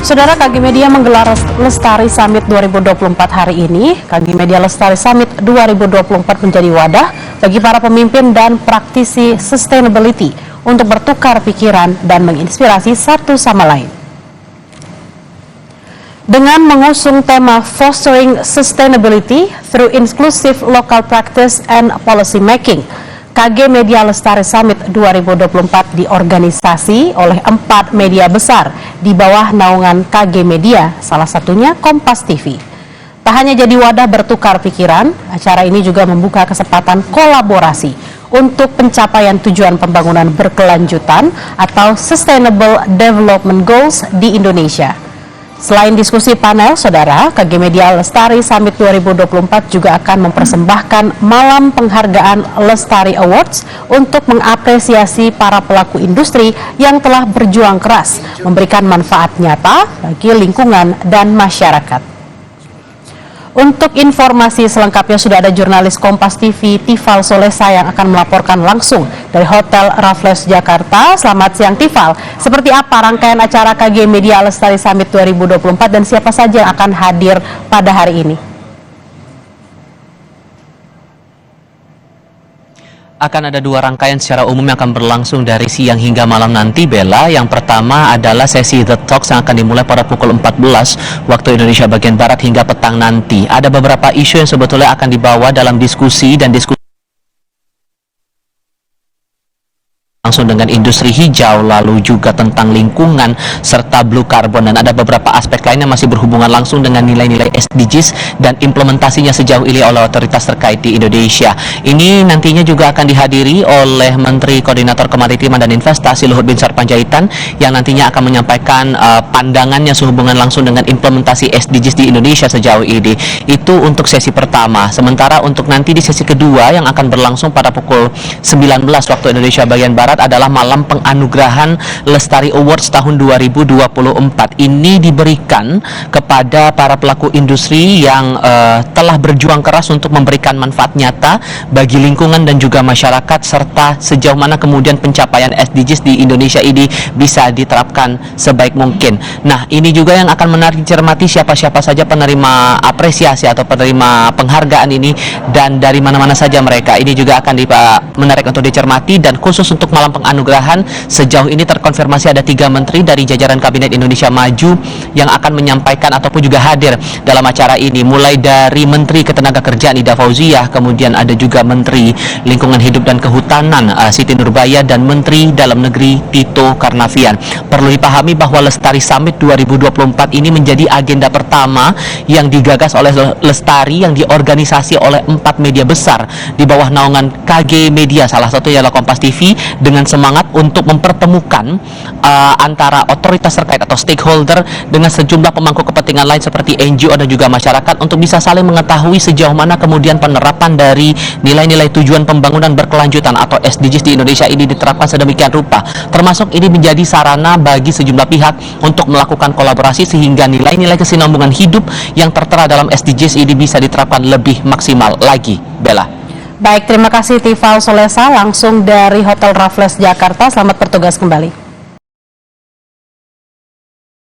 Saudara, KG Media menggelar Lestari Summit 2024 hari ini. KG Media Lestari Summit 2024 menjadi wadah bagi para pemimpin dan praktisi sustainability untuk bertukar pikiran dan menginspirasi satu sama lain. Dengan mengusung tema Fostering Sustainability through Inclusive Local Practice and Policy Making, KG Media Lestari Summit 2024 diorganisasi oleh 4 media besar di bawah naungan KG Media, salah satunya Kompas TV. Tak hanya jadi wadah bertukar pikiran, acara ini juga membuka kesempatan kolaborasi untuk pencapaian tujuan pembangunan berkelanjutan atau Sustainable Development Goals di Indonesia. Selain diskusi panel, saudara, KG Media Lestari Summit 2024 juga akan mempersembahkan malam penghargaan Lestari Awards untuk mengapresiasi para pelaku industri yang telah berjuang keras, memberikan manfaat nyata bagi lingkungan dan masyarakat. Untuk informasi selengkapnya sudah ada jurnalis Kompas TV Tifal Solesa yang akan melaporkan langsung dari Hotel Raffles Jakarta. Selamat siang Tifal, seperti apa rangkaian acara KG Media Lestari Summit 2024 dan siapa saja yang akan hadir pada hari ini? Akan ada 2 rangkaian secara umum yang akan berlangsung dari siang hingga malam nanti, Bella. Yang pertama adalah sesi The Talks yang akan dimulai pada pukul 14 waktu Indonesia bagian Barat hingga petang nanti. Ada beberapa isu yang sebetulnya akan dibawa dalam diskusi langsung dengan industri hijau, lalu juga tentang lingkungan serta blue carbon, dan ada beberapa aspek lainnya masih berhubungan langsung dengan nilai-nilai SDGs dan implementasinya sejauh ini oleh otoritas terkait di Indonesia. Ini nantinya juga akan dihadiri oleh Menteri Koordinator Kemaritiman dan Investasi Luhut Binsar Panjaitan yang nantinya akan menyampaikan pandangannya sehubungan langsung dengan implementasi SDGs di Indonesia sejauh ini. Itu untuk sesi pertama. Sementara untuk nanti di sesi kedua yang akan berlangsung pada pukul 19 waktu Indonesia bagian Barat adalah malam penganugerahan Lestari Awards tahun 2024. Ini diberikan kepada para pelaku industri yang telah berjuang keras untuk memberikan manfaat nyata bagi lingkungan dan juga masyarakat, serta sejauh mana kemudian pencapaian SDGs di Indonesia ini bisa diterapkan sebaik mungkin. Nah, ini juga yang akan menarik dicermati siapa-siapa saja penerima apresiasi atau penerima penghargaan ini dan dari mana-mana saja mereka. Ini juga akan menarik untuk dicermati, dan khusus untuk malam penganugerahan sejauh ini terkonfirmasi ada 3 menteri dari jajaran Kabinet Indonesia Maju yang akan menyampaikan ataupun juga hadir dalam acara ini, mulai dari Menteri Ketenagakerjaan Ida Fauziah, kemudian ada juga Menteri Lingkungan Hidup dan Kehutanan Siti Nurbaya, dan Menteri Dalam Negeri Tito Karnavian. Perlu dipahami bahwa Lestari Summit 2024 ini menjadi agenda pertama yang digagas oleh Lestari yang diorganisasi oleh 4 media besar di bawah naungan KG Media, salah satunya adalah Kompas TV, dengan semangat untuk mempertemukan antara otoritas terkait atau stakeholder dengan sejumlah pemangku kepentingan lain seperti NGO dan juga masyarakat untuk bisa saling mengetahui sejauh mana kemudian penerapan dari nilai-nilai tujuan pembangunan berkelanjutan atau SDGs di Indonesia ini diterapkan sedemikian rupa. Termasuk ini menjadi sarana bagi sejumlah pihak untuk melakukan kolaborasi sehingga nilai-nilai kesinambungan hidup yang tertera dalam SDGs ini bisa diterapkan lebih maksimal lagi, Bella. Baik, terima kasih Tifal Solesa langsung dari Hotel Raffles Jakarta. Selamat bertugas kembali.